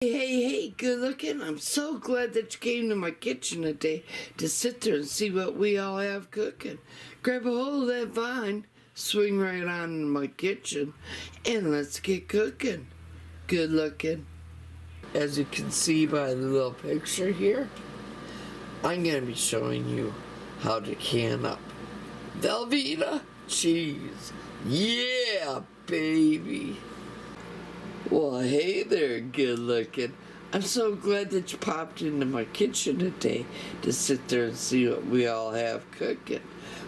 Hey, good looking. I'm so glad that you came to my kitchen today to sit there and see what we all have cooking. Grab a hold of that vine, swing right on in my kitchen, and let's get cooking. Good looking. As you can see by the little picture here, I'm going to be showing you how to can up Velveeta cheese. Yeah, baby. Well, hey there, good looking. I'm so glad that you popped into my kitchen today to sit there and see what we all have cooking.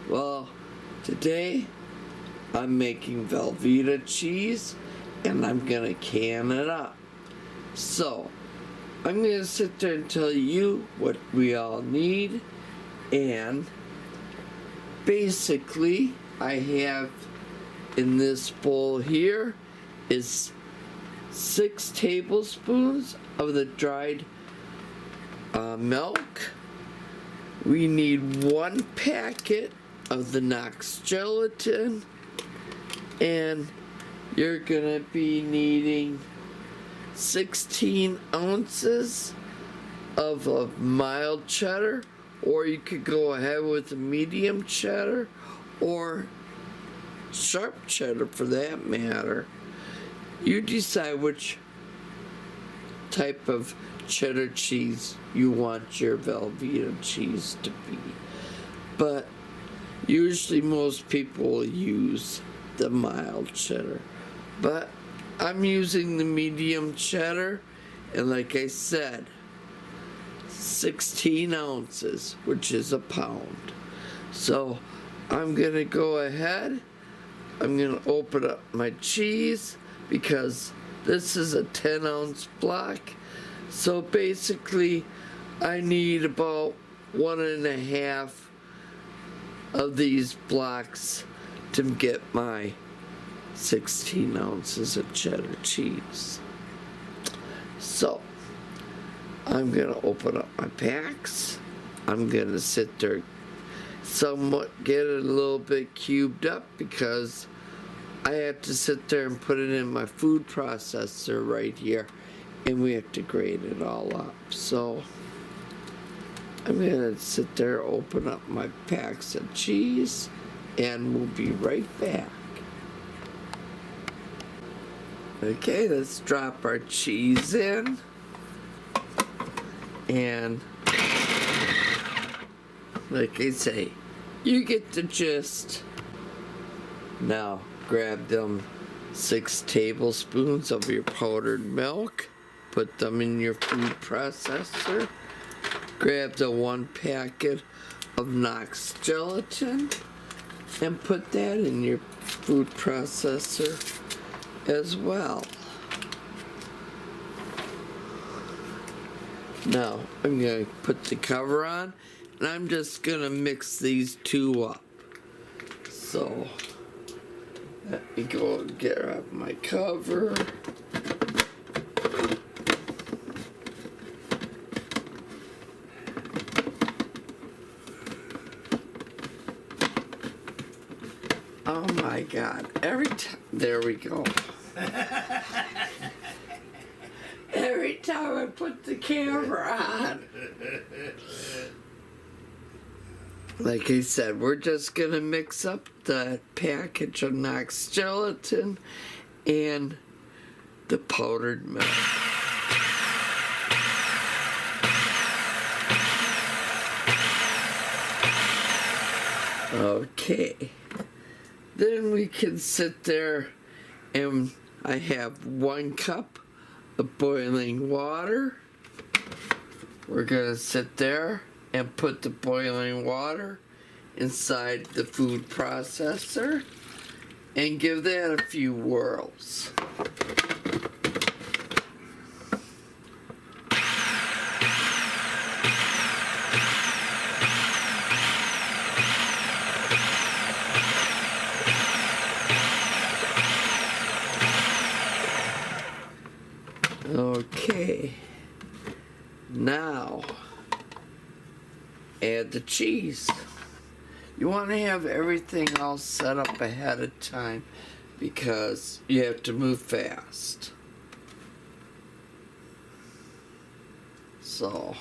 Well, today I'm making Velveeta cheese and I'm gonna can it up. So, I'm gonna sit there and tell you what we all need, and basically I have in this bowl here is 6 tablespoons of the dried milk. We need 1 packet of the Knox gelatin, and you're gonna be needing 16 ounces of a mild cheddar, or you could go ahead with a medium cheddar or sharp cheddar for that matter. You decide which type of cheddar cheese you want your Velveeta cheese to be. But usually most people will use the mild cheddar. But I'm using the medium cheddar, and like I said, 16 ounces, which is a pound. So I'm gonna go ahead, I'm gonna open up my cheese, because this is a 10-ounce block. So basically I need about 1.5 of these blocks to get my 16 ounces of cheddar cheese. So I'm gonna open up my packs. I'm gonna sit there somewhat, get it a little bit cubed up, because I have to sit there and put it in my food processor right here, and we have to grate it all up. So I'm gonna sit there, open up my packs of cheese, and we'll be right back. Okay, let's drop our cheese in, and like I say, you get the gist. Now grab them 6 tablespoons of your powdered milk, put them in your food processor, grab the 1 packet of Knox gelatin and put that in your food processor as well. Now I'm going to put the cover on, and I'm just going to mix these two up. So let me go and get out my cover. Oh my God, every time, there we go. Every time I put the camera on. Like I said, we're just gonna mix up the package of Knox gelatin and the powdered milk. Okay, then we can sit there, and I have 1 cup of boiling water. We're gonna sit there and put the boiling water inside the food processor and give that a few whirls. Okay, now add the cheese. You want to have everything all set up ahead of time because you have to move fast. So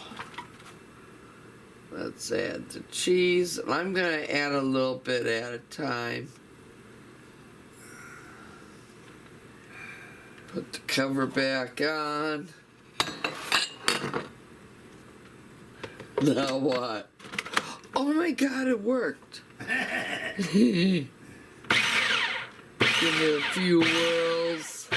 let's add the cheese, and I'm gonna add a little bit at a time. Put the cover back on. Now what? Oh my God, it worked. Give it a few whirls.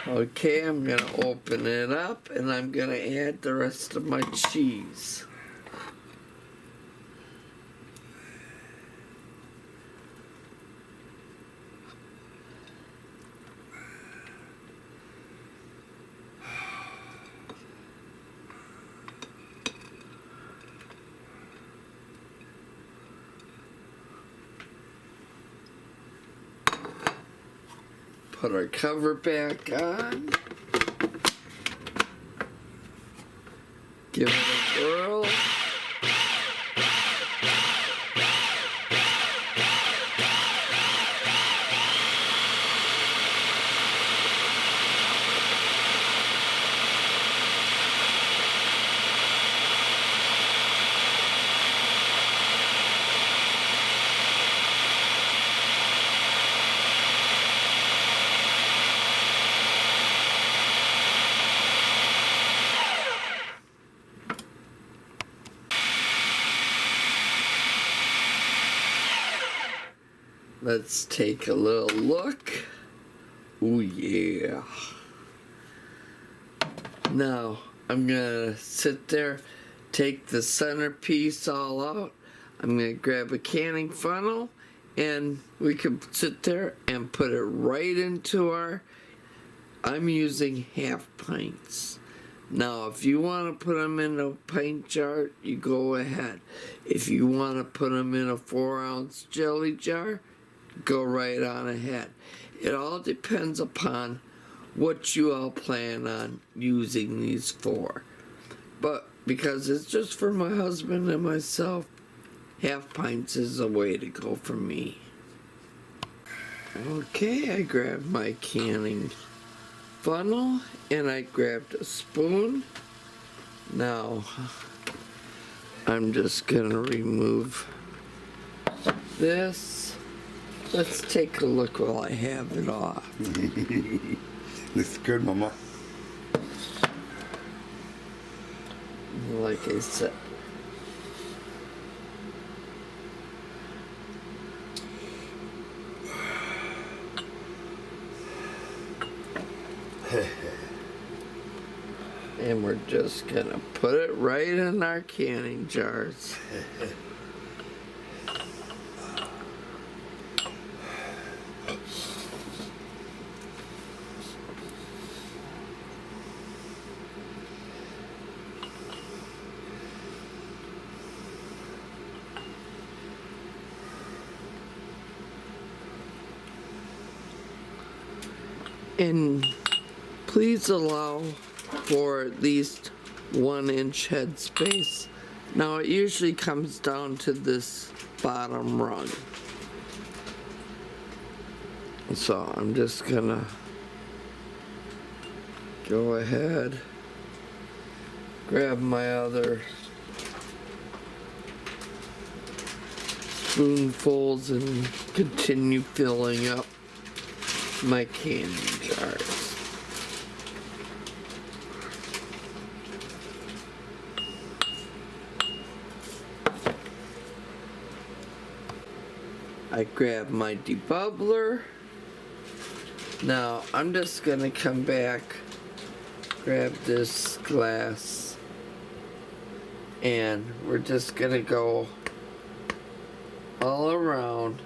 Okay, I'm gonna open it up and I'm gonna add the rest of my cheese. Put our cover back on. Give it a whirl. Let's take a little look. Oh yeah. Now I'm gonna sit there, take the centerpiece all out. I'm gonna grab a canning funnel and we can sit there and put it right into our, I'm using half pints. Now if you want to put them in a pint jar, you go ahead. If you want to put them in a 4-ounce jelly jar, go right on ahead. It all depends upon what you all plan on using these for. But because it's just for my husband and myself, half pints is the way to go for me. Okay, I grabbed my canning funnel and I grabbed a spoon. Now I'm just gonna remove this. Let's take a look while I have it off. Looks good, Mama. Like I said. And we're just gonna put it right in our canning jars. And please allow for at least 1-inch headspace. Now it usually comes down to this bottom rung. So I'm just gonna go ahead, grab my other spoonfuls and continue filling up my canning jars. I grab my debubbler. Now I'm just gonna come back, grab this glass, and we're just gonna go all around,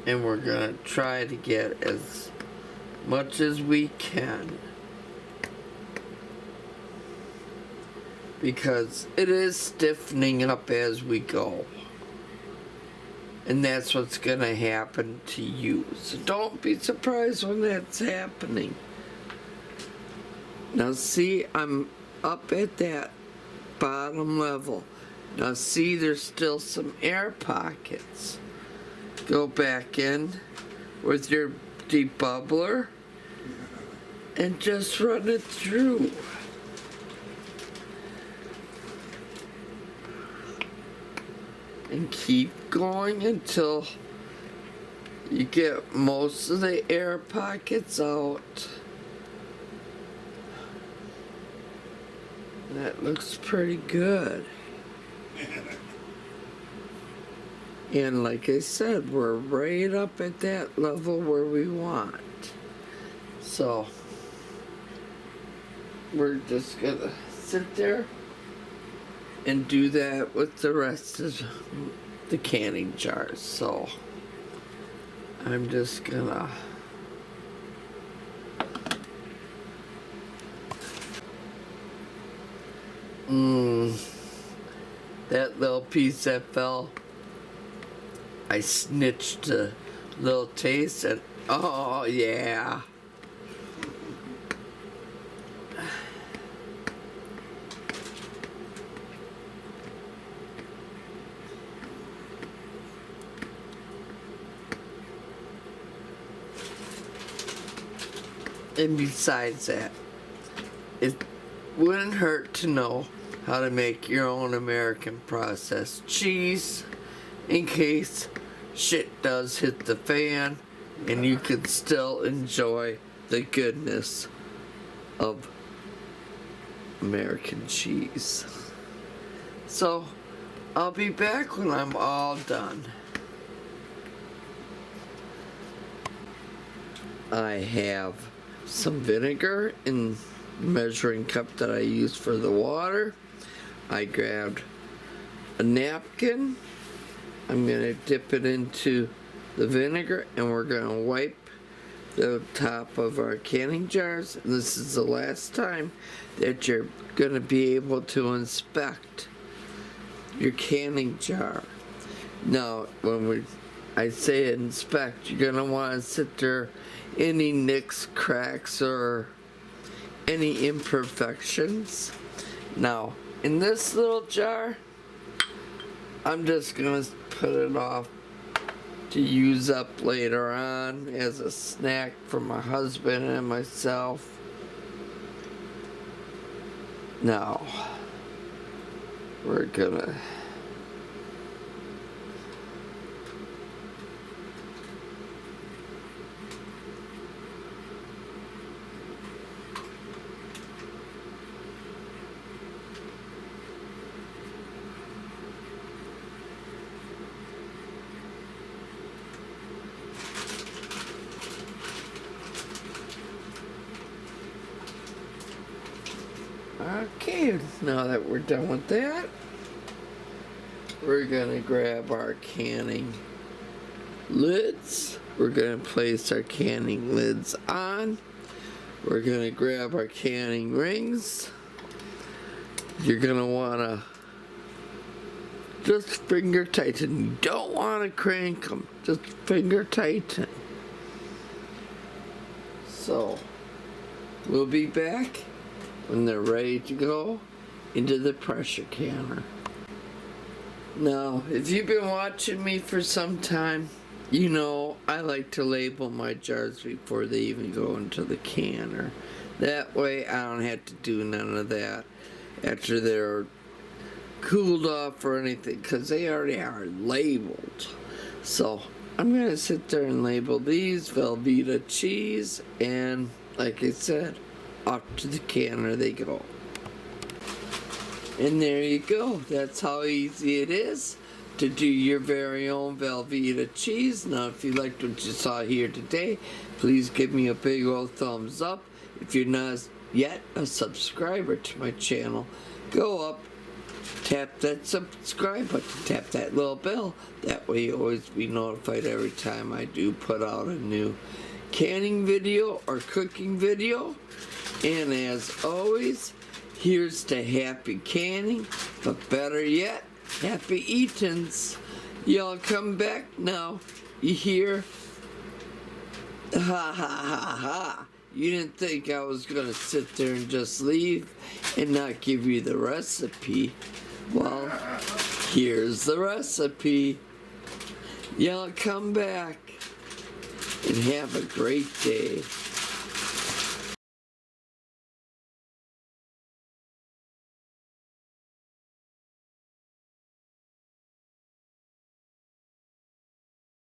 and we're gonna try to get as much as we can, because it is stiffening up as we go, and that's what's gonna happen to you. So don't be surprised when that's happening. Now see, I'm up at that bottom level. Now see, there's still some air pockets. Go back in with your debubbler and just run it through. And keep going until you get most of the air pockets out. That looks pretty good. And like I said, we're right up at that level where we want. So we're just gonna sit there and do that with the rest of the canning jars. So I'm just gonna that little piece that fell, I snitched a little taste and oh yeah. And besides that, it wouldn't hurt to know how to make your own American processed cheese in case shit does hit the fan and you can still enjoy the goodness of American cheese. So I'll be back when I'm all done. I have some vinegar in the measuring cup that I use for the water. I grabbed a napkin. I'm gonna dip it into the vinegar and we're gonna wipe the top of our canning jars. And this is the last time that you're gonna be able to inspect your canning jar. Now, when I say inspect, you're gonna wanna sit there, any nicks, cracks, or any imperfections. Now, in this little jar, I'm just gonna put it off to use up later on as a snack for my husband and myself. Now, we're gonna okay, now that we're done with that, we're gonna grab our canning lids. We're gonna place our canning lids on. We're gonna grab our canning rings. You're gonna wanna just finger tighten. You don't wanna crank them, just finger tighten. So, we'll be back when they're ready to go into the pressure canner. Now, if you've been watching me for some time, you know I like to label my jars before they even go into the canner. That way I don't have to do none of that after they're cooled off or anything, because they already are labeled. So I'm gonna sit there and label these Velveeta cheese, and like I said, off to the canner they go. And there you go. That's how easy it is to do your very own Velveeta cheese. Now, if you liked what you saw here today, please give me a big old thumbs up. If you're not yet a subscriber to my channel, go up, tap that subscribe button, tap that little bell. That way you'll always be notified every time I do put out a new canning video or cooking video. And as always, here's to happy canning, but better yet, happy eatins. Y'all come back now. You hear? Ha ha ha ha. You didn't think I was gonna sit there and just leave and not give you the recipe. Well, here's the recipe. Y'all come back. and have a great day.